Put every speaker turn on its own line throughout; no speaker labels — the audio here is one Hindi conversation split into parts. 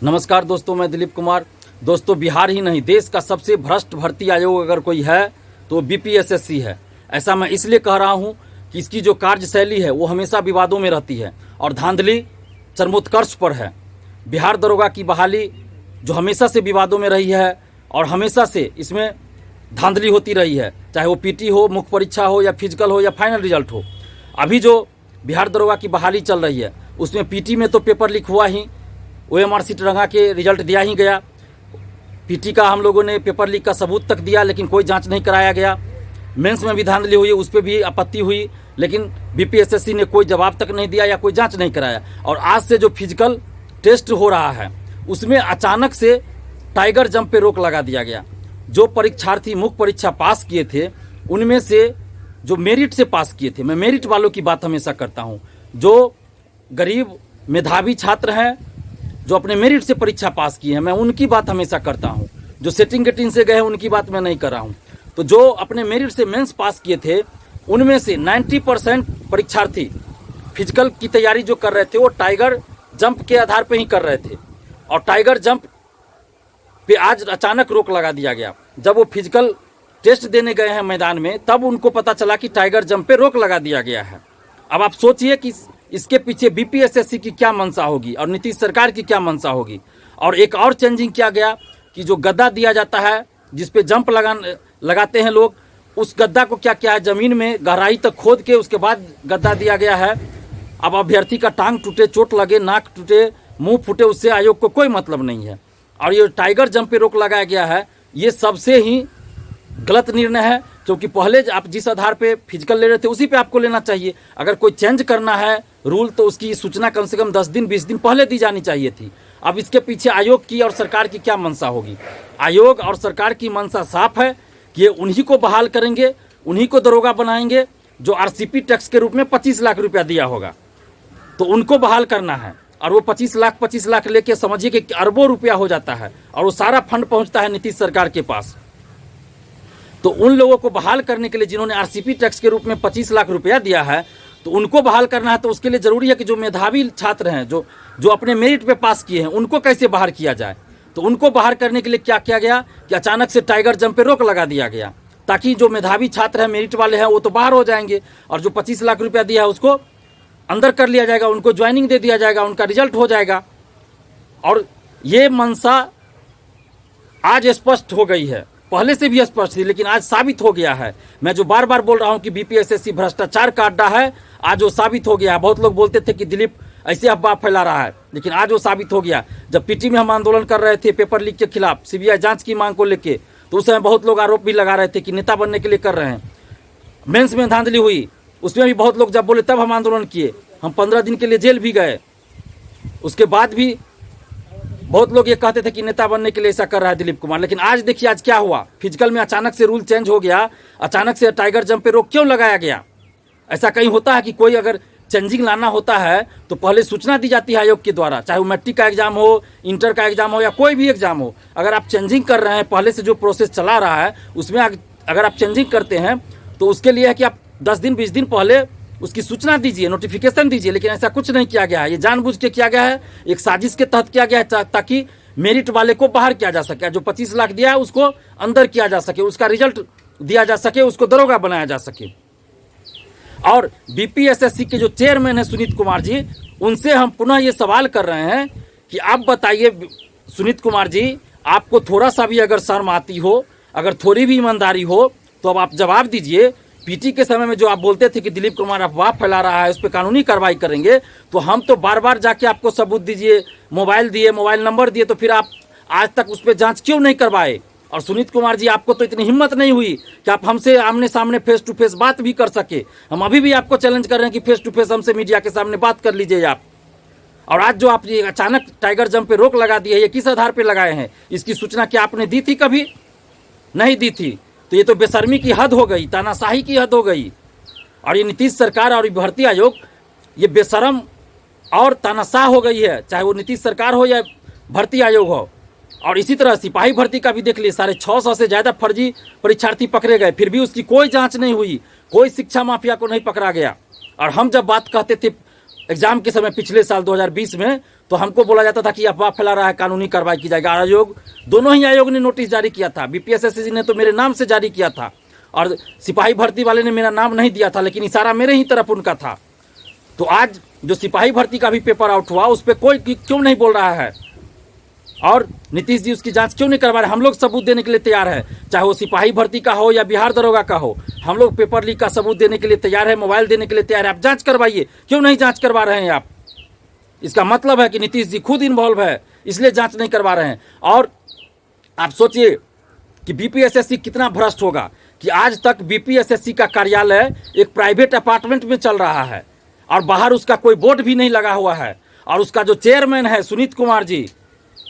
नमस्कार दोस्तों, मैं दिलीप कुमार। दोस्तों, बिहार ही नहीं देश का सबसे भ्रष्ट भर्ती आयोग अगर कोई है तो बीपीएसएससी है। ऐसा मैं इसलिए कह रहा हूं कि इसकी जो कार्यशैली है वो हमेशा विवादों में रहती है और धांधली चरमोत्कर्ष पर है। बिहार दरोगा की बहाली जो हमेशा से विवादों में रही है और हमेशा से इसमें धांधली होती रही है, चाहे वो पीटी हो, मुख्य परीक्षा हो या फिजिकल हो या फाइनल रिजल्ट हो। अभी जो बिहार दरोगा की बहाली चल रही है उसमें पीटी में तो पेपर लीक हुआ ही, ओएमआर सीट रंगा के रिजल्ट दिया ही गया। पीटी का हम लोगों ने पेपर लीक का सबूत तक दिया लेकिन कोई जांच नहीं कराया गया। मेंस में भी धांधली हुई, उस पर भी आपत्ति हुई लेकिन बीपीएसएससी ने कोई जवाब तक नहीं दिया या कोई जांच नहीं कराया। और आज से जो फिजिकल टेस्ट हो रहा है उसमें अचानक से टाइगर जंप पे रोक लगा दिया गया। जो परीक्षार्थी मुख्य परीक्षा पास किए थे उनमें से जो मेरिट से पास किए थे, मैं मेरिट वालों की बात हमेशा करता हूं, जो गरीब मेधावी छात्र हैं जो अपने मेरिट से परीक्षा पास किए हैं, मैं उनकी बात हमेशा करता हूं। जो सेटिंग गेटिंग से गए हैं उनकी बात मैं नहीं कर रहा हूं। तो जो अपने मेरिट से मेंस पास किए थे उनमें से 90% परीक्षार्थी फिजिकल की तैयारी जो कर रहे थे वो टाइगर जंप के आधार पर ही कर रहे थे। और टाइगर जंप पे आज अचानक रोक लगा दिया गया। जब वो फिजिकल टेस्ट देने गए हैं मैदान में तब उनको पता चला कि टाइगर जंप पे रोक लगा दिया गया है। अब आप सोचिए कि इसके पीछे बीपीएसएससी की क्या मंशा होगी और नीतीश सरकार की क्या मंशा होगी। और एक और चेंजिंग किया गया कि जो गद्दा दिया जाता है जिसपे जंप लगाते हैं लोग, उस गद्दा को क्या किया है, ज़मीन में गहराई तक खोद के उसके बाद गद्दा दिया गया है। अब अभ्यर्थी का टांग टूटे, चोट लगे, नाक टूटे, मुंह फूटे, उससे आयोग को कोई मतलब नहीं है। और ये टाइगर जंप पे रोक लगाया गया है, ये सबसे ही गलत निर्णय है, क्योंकि पहले आप जिस आधार पे फिजिकल ले रहे थे उसी पे आपको लेना चाहिए। अगर कोई चेंज करना है रूल तो उसकी सूचना कम से कम 10 दिन 20 दिन पहले दी जानी चाहिए थी। अब इसके पीछे आयोग की और सरकार की क्या मंशा होगी। आयोग और सरकार की मंशा साफ है कि ये उन्हीं को बहाल करेंगे, उन्हीं को दरोगा बनाएंगे जो आरसीपी टैक्स के रूप में 25 लाख रुपया दिया होगा, तो उनको बहाल करना है। और वो 25 लाख लेके समझिए कि अरबों रुपया हो जाता है और वो सारा फंड पहुंचता है नीतीश सरकार के पास। तो उन लोगों को बहाल करने के लिए जिन्होंने आरसीपी टैक्स के रूप में 25 लाख रुपया दिया है तो उनको बहाल करना है। तो उसके लिए जरूरी है कि जो मेधावी छात्र हैं जो अपने मेरिट पे पास किए हैं उनको कैसे बाहर किया जाए। तो उनको बाहर करने के लिए क्या किया गया कि अचानक से टाइगर जंप पे रोक लगा दिया गया, ताकि जो मेधावी छात्र हैं, मेरिट वाले हैं, वो तो बाहर हो जाएंगे और जो 25 लाख रुपया दिया है उसको अंदर कर लिया जाएगा, उनको ज्वाइनिंग दे दिया जाएगा, उनका रिजल्ट हो जाएगा। और ये मंशा आज स्पष्ट हो गई है, पहले से भी स्पष्ट थी लेकिन आज साबित हो गया है। मैं जो बार बार बोल रहा हूं कि बीपीएसएससी भ्रष्टाचार का अड्डा है, आज वो साबित हो गया है। बहुत लोग बोलते थे कि दिलीप ऐसे अफवाह फैला रहा है, लेकिन आज वो साबित हो गया। जब पीटी में हम आंदोलन कर रहे थे पेपर लीक के खिलाफ, सीबीआई जांच की मांग को लेकर, तो उस समय बहुत लोग आरोप भी लगा रहे थे कि नेता बनने के लिए कर रहे हैं। मेंस में धांधली हुई, उसमें भी बहुत लोग जब बोले तब हम आंदोलन किए। हम 15 दिन के लिए जेल भी गए, उसके बाद भी बहुत लोग ये कहते थे कि नेता बनने के लिए ऐसा कर रहा है दिलीप कुमार। लेकिन आज देखिए आज क्या हुआ, फिजिकल में अचानक से रूल चेंज हो गया। अचानक से टाइगर जंप पे रोक क्यों लगाया गया। ऐसा कहीं होता है कि कोई अगर चेंजिंग लाना होता है तो पहले सूचना दी जाती है आयोग के द्वारा, चाहे वो मैट्रिक का एग्जाम हो, इंटर का एग्जाम हो या कोई भी एग्जाम हो। अगर आप चेंजिंग कर रहे हैं, पहले से जो प्रोसेस चला रहा है उसमें अगर आप चेंजिंग करते हैं तो उसके लिए है कि आप 10 दिन 20 दिन पहले उसकी सूचना दीजिए, नोटिफिकेशन दीजिए। लेकिन ऐसा कुछ नहीं किया गया है। ये जानबूझ के किया गया है, एक साजिश के तहत किया गया है ताकि मेरिट वाले को बाहर किया जा सके, जो 25 लाख दिया है उसको अंदर किया जा सके, उसका रिजल्ट दिया जा सके, उसको दरोगा बनाया जा सके। और बीपीएसएससी के जो चेयरमैन है सुनीत कुमार जी, उनसे हम पुनः ये सवाल कर रहे हैं कि आप बताइए सुनीत कुमार जी, आपको थोड़ा सा भी अगर शर्म आती हो, अगर थोड़ी भी ईमानदारी हो तो अब आप जवाब दीजिए। पीटी के समय में जो आप बोलते थे कि दिलीप कुमार अफवाह फैला रहा है, उस पर कानूनी कार्रवाई करेंगे, तो हम तो बार बार जाके आपको सबूत दीजिए, मोबाइल दिए, मोबाइल नंबर दिए, तो फिर आप आज तक उस पर जांच क्यों नहीं करवाए। और सुनीत कुमार जी, आपको तो इतनी हिम्मत नहीं हुई कि आप हमसे आमने सामने फेस टू फेस बात भी कर सके। हम अभी भी आपको चैलेंज कर रहे हैं कि फेस टू फेस हमसे मीडिया के सामने बात कर लीजिए आप। और आज जो आप ये अचानक टाइगर जंप पे रोक लगा दी है, ये किस आधार पर लगाए हैं, इसकी सूचना क्या आपने दी थी? कभी नहीं दी थी। तो ये तो बेशर्मी की हद हो गई, तानाशाही की हद हो गई। और ये नीतीश सरकार और भर्ती आयोग ये बेशरम और तानाशाह हो गई है, चाहे वो नीतीश सरकार हो या भर्ती आयोग हो। और इसी तरह सिपाही भर्ती का भी देख लिए, 650 से ज़्यादा फर्जी परीक्षार्थी पकड़े गए, फिर भी उसकी कोई जांच नहीं हुई, कोई शिक्षा माफिया को नहीं पकड़ा गया। और हम जब बात कहते थे एग्जाम के समय पिछले साल 2020 में, तो हमको बोला जाता था कि अफवाह फैला रहा है, कानूनी कार्रवाई की जाएगी। आयोग, दोनों ही आयोग ने नोटिस जारी किया था। बीपीएसएससी ने तो मेरे नाम से जारी किया था और सिपाही भर्ती वाले ने मेरा नाम नहीं दिया था, लेकिन इशारा मेरे ही तरफ उनका था। तो आज जो सिपाही भर्ती का भी पेपर आउट हुआ उस पर कोई क्यों नहीं बोल रहा है, और नीतीश जी उसकी जांच क्यों नहीं करवा रहे? हम लोग सबूत देने के लिए तैयार है, चाहे वो सिपाही भर्ती का हो या बिहार दरोगा का हो। हम लोग पेपर लीक का सबूत देने के लिए तैयार है, मोबाइल देने के लिए तैयार है। आप जांच करवाइए, क्यों नहीं जांच करवा रहे हैं आप? इसका मतलब है कि नीतीश जी खुद इन्वॉल्व है, इसलिए जांच नहीं करवा रहे हैं। और आप सोचिए कि बीपीएसएससी कितना भ्रष्ट होगा कि आज तक बीपीएसएससी का कार्यालय एक प्राइवेट अपार्टमेंट में चल रहा है और बाहर उसका कोई बोर्ड भी नहीं लगा हुआ है, और उसका जो चेयरमैन है सुनीत कुमार जी,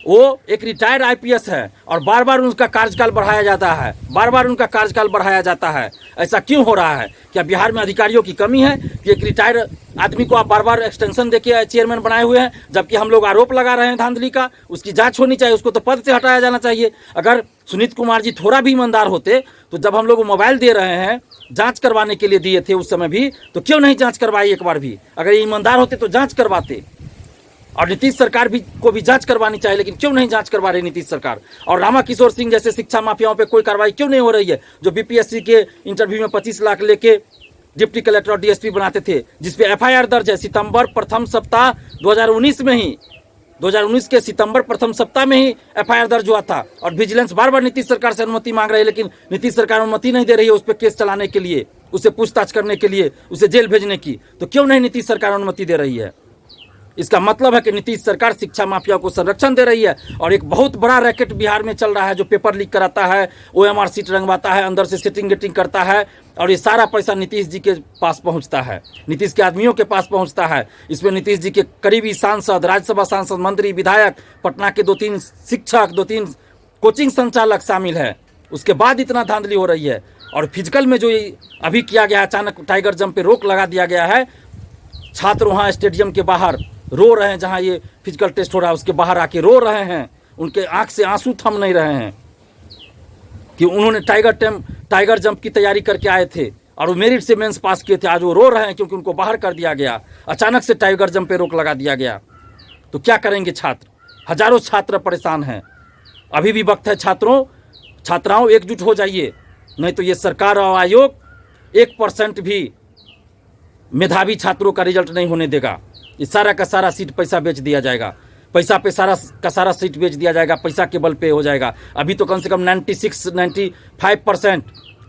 वो एक रिटायर्ड आईपीएस है और बार बार उनका कार्यकाल बढ़ाया जाता है, बार बार उनका कार्यकाल बढ़ाया जाता है। ऐसा क्यों हो रहा है? क्या बिहार में अधिकारियों की कमी है कि एक रिटायर्ड आदमी को आप बार बार एक्सटेंशन देके चेयरमैन बनाए हुए हैं, जबकि हम लोग आरोप लगा रहे हैं धांधली का? उसकी जांच होनी चाहिए, उसको तो पद से हटाया जाना चाहिए। अगर सुनीत कुमार जी थोड़ा भी ईमानदार होते तो जब हम लोग मोबाइल दे रहे हैं जांच करवाने के लिए दिए थे उस समय भी, तो क्यों नहीं जांच करवाई एक बार भी? अगर ईमानदार होते तो जांच करवाते। और नीतीश सरकार भी को भी जांच करवानी चाहिए, लेकिन क्यों नहीं जांच करवा रही नीतीश सरकार? और रामा किशोर सिंह जैसे शिक्षा माफियाओं पे कोई कार्रवाई क्यों नहीं हो रही है, जो बीपीएससी के इंटरव्यू में 25 लाख लेके डिप्टी कलेक्टर और डीएसपी बनाते थे, जिसपे एफआईआर दर्ज है सितंबर प्रथम सप्ताह 2019 में ही, 2019 के सितंबर प्रथम सप्ताह में ही एफआईआर दर्ज हुआ था। और विजिलेंस बार बार नीतीश सरकार से अनुमति मांग रही है, लेकिन नीतीश सरकार अनुमति नहीं दे रही है उस पर केस चलाने के लिए, उसे पूछताछ करने के लिए, उसे जेल भेजने की। तो क्यों नहीं नीतीश सरकार अनुमति दे रही है? इसका मतलब है कि नीतीश सरकार शिक्षा माफिया को संरक्षण दे रही है। और एक बहुत बड़ा रैकेट बिहार में चल रहा है, जो पेपर लीक कराता है, ओएमआर सीट रंगवाता है, अंदर से सेटिंग गेटिंग करता है, और ये सारा पैसा नीतीश जी के पास पहुंचता है, नीतीश के आदमियों के पास पहुंचता है। इसमें नीतीश जी के करीबी सांसद, राज्यसभा सांसद, मंत्री, विधायक, पटना के 2-3 शिक्षक, 2-3 कोचिंग संचालक शामिल है। उसके बाद इतना धांधली हो रही है। और फिजिकल में जो अभी किया गया, अचानक टाइगर जंप पे रोक लगा दिया गया है, छात्र वहाँ स्टेडियम के बाहर रो रहे हैं, जहाँ ये फिजिकल टेस्ट हो रहा है उसके बाहर आके रो रहे हैं, उनके आंख से आंसू थम नहीं रहे हैं कि उन्होंने टाइगर जंप की तैयारी करके आए थे और वो मेरिट से मेंस पास किए थे। आज वो रो रहे हैं क्योंकि उनको बाहर कर दिया गया, अचानक से टाइगर जंप पे रोक लगा दिया गया। तो क्या करेंगे छात्र? हजारों छात्र परेशान हैं। अभी भी वक्त है छात्राओं एकजुट हो जाइए, नहीं तो ये सरकार और आयोग 1% भी मेधावी छात्रों का रिजल्ट नहीं होने देगा। ये सारा का सारा सीट पैसा बेच दिया जाएगा, पैसा पे सारा का सारा सीट बेच दिया जाएगा, पैसा के बल पे हो जाएगा। अभी तो कम से कम 96-95%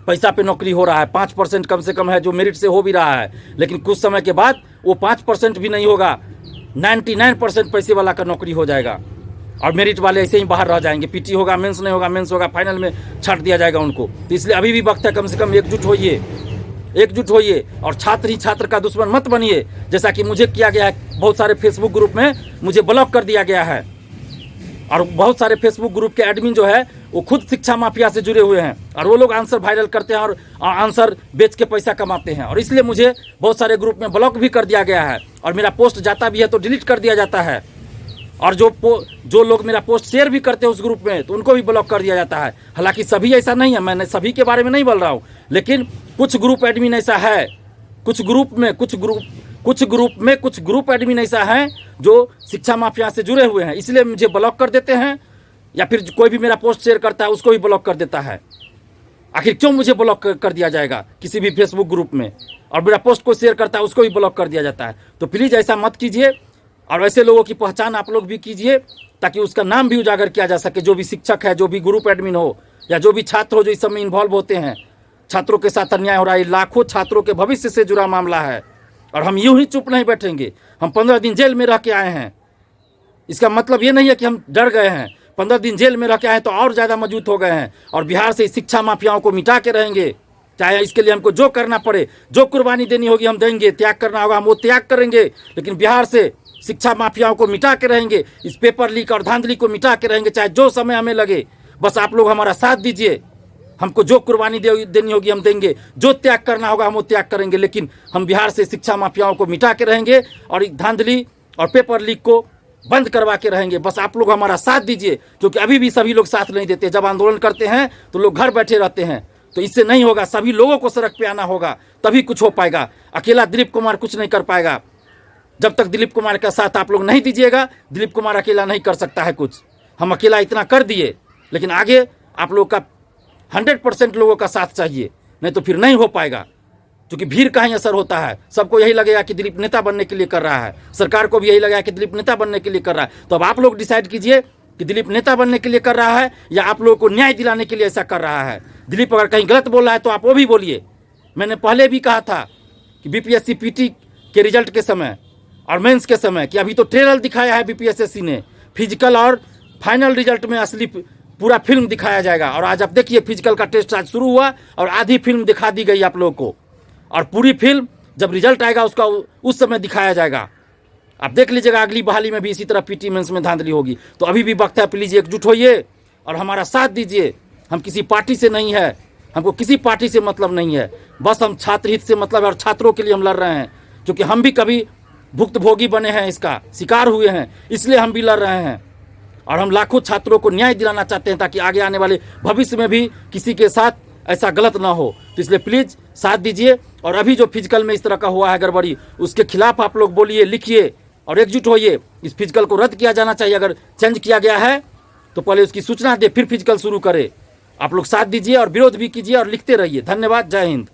पैसा पे नौकरी हो रहा है, 5% कम से कम है जो मेरिट से हो भी रहा है, लेकिन कुछ समय के बाद वो 5% भी नहीं होगा, 99% पैसे वाला का नौकरी हो जाएगा और मेरिट वाले ऐसे ही बाहर रह जाएंगे। पीटी होगा, मेंस नहीं होगा, मेंस होगा, फाइनल में छाट दिया जाएगा उनको। तो इसलिए अभी भी वक्त है, कम से कम एकजुट होइए और छात्र ही छात्र का दुश्मन मत बनिए। जैसा कि मुझे किया गया है, बहुत सारे फेसबुक ग्रुप में मुझे ब्लॉक कर दिया गया है, और बहुत सारे फेसबुक ग्रुप के एडमिन जो है वो खुद शिक्षा माफिया से जुड़े हुए हैं, और वो लोग आंसर वायरल करते हैं और आंसर बेच के पैसा कमाते हैं, और इसलिए मुझे बहुत सारे ग्रुप में ब्लॉक भी कर दिया गया है। और मेरा पोस्ट जाता भी है तो डिलीट कर दिया जाता है, और जो लोग मेरा पोस्ट शेयर भी करते हैं उस ग्रुप में तो उनको भी ब्लॉक कर दिया जाता है। हालांकि सभी ऐसा नहीं है, मैंने सभी के बारे में नहीं बोल रहा हूँ, लेकिन कुछ ग्रुप एडमिन ऐसा है, कुछ ग्रुप एडमिन ऐसा है जो शिक्षा माफिया से जुड़े हुए हैं, इसलिए मुझे ब्लॉक कर देते हैं, या फिर कोई भी मेरा पोस्ट शेयर करता है उसको भी ब्लॉक कर देता है। आखिर क्यों मुझे ब्लॉक कर दिया जाएगा किसी भी फेसबुक ग्रुप में, और मेरा पोस्ट को शेयर करता है उसको भी ब्लॉक कर दिया जाता है? तो प्लीज़ ऐसा मत कीजिए, और ऐसे लोगों की पहचान आप लोग भी कीजिए ताकि उसका नाम भी उजागर किया जा सके। जो भी शिक्षक है, जो भी ग्रुप एडमिन हो, या जो भी छात्र हो जो इस समय इन्वॉल्व होते हैं, छात्रों के साथ अन्याय हो रहा है, लाखों छात्रों के भविष्य से जुड़ा मामला है, और हम यूं ही चुप नहीं बैठेंगे। हम 15 दिन जेल में रह के आए हैं, इसका मतलब ये नहीं है कि हम डर गए हैं। 15 दिन जेल में रह के आए तो और ज़्यादा मजबूत हो गए हैं, और बिहार से शिक्षा माफियाओं को मिटा के रहेंगे। चाहे इसके लिए हमको जो करना पड़े, जो कुर्बानी देनी होगी हम देंगे, त्याग करना होगा हम वो त्याग करेंगे, लेकिन बिहार से शिक्षा माफियाओं को मिटा के रहेंगे, इस पेपर लीक और धांधली को मिटा के रहेंगे, चाहे जो समय हमें लगे। बस आप लोग हमारा साथ दीजिए, हमको जो कुर्बानी देनी होगी हम देंगे, जो त्याग करना होगा हम वो त्याग करेंगे, लेकिन हम बिहार से शिक्षा माफियाओं को मिटा के रहेंगे और धांधली और पेपर लीक को बंद करवा के रहेंगे। बस आप लोग हमारा साथ दीजिए, क्योंकि अभी भी सभी लोग साथ नहीं देते। जब आंदोलन करते हैं तो लोग घर बैठे रहते हैं, तो इससे नहीं होगा। सभी लोगों को सड़क पे आना होगा, तभी कुछ हो पाएगा। अकेला दिलीप कुमार कुछ नहीं कर पाएगा। जब तक दिलीप कुमार का साथ आप लोग नहीं दीजिएगा, दिलीप कुमार अकेला नहीं कर सकता है कुछ। हम अकेला इतना कर दिए, लेकिन आगे आप लोग का 100% लोगों का साथ चाहिए, नहीं तो फिर नहीं हो पाएगा। क्योंकि भीड़ का ही असर होता है। सबको यही लगेगा कि दिलीप नेता बनने के लिए कर रहा है, सरकार को भी यही लगेगा कि दिलीप नेता बनने के लिए कर रहा है। तो अब आप लोग डिसाइड कीजिए कि दिलीप नेता बनने के लिए कर रहा है या आप लोगों को न्याय दिलाने के लिए ऐसा कर रहा है। दिलीप अगर कहीं गलत बोल रहा है तो आप वो भी बोलिए। मैंने पहले भी कहा था कि बीपीएससी पीटी के रिजल्ट के समय और मेंस के समय कि अभी तो ट्रेलर दिखाया है बीपीएससी ने, फिजिकल और फाइनल रिजल्ट में असली पूरा फिल्म दिखाया जाएगा। और आज आप देखिए फिजिकल का टेस्ट आज शुरू हुआ और आधी फिल्म दिखा दी गई आप लोगों को, और पूरी फिल्म जब रिजल्ट आएगा उसका उस समय दिखाया जाएगा। आप देख लीजिएगा अगली बहाली में भी इसी तरह पीटी मेंस में धांधली होगी। तो अभी भी वक्त है, प्लीज एकजुट होइए और हमारा साथ दीजिए। हम किसी पार्टी से नहीं है, हमको किसी पार्टी से मतलब नहीं है, बस हम छात्र हित से मतलब है और छात्रों के लिए हम लड़ रहे हैं। क्योंकि हम भी कभी भुक्तभोगी बने हैं, इसका शिकार हुए हैं, इसलिए हम भी लड़ रहे हैं। और हम लाखों छात्रों को न्याय दिलाना चाहते हैं ताकि आगे आने वाले भविष्य में भी किसी के साथ ऐसा गलत ना हो। तो इसलिए प्लीज साथ दीजिए। और अभी जो फिजिकल में इस तरह का हुआ है गड़बड़ी, उसके खिलाफ आप लोग बोलिए, लिखिए और एकजुट होइए। इस फिजिकल को रद्द किया जाना चाहिए। अगर चेंज किया गया है तो पहले उसकी सूचना दे, फिर फिजिकल शुरू करे। आप लोग साथ दीजिए और विरोध भी कीजिए और लिखते रहिए। धन्यवाद। जय हिंद।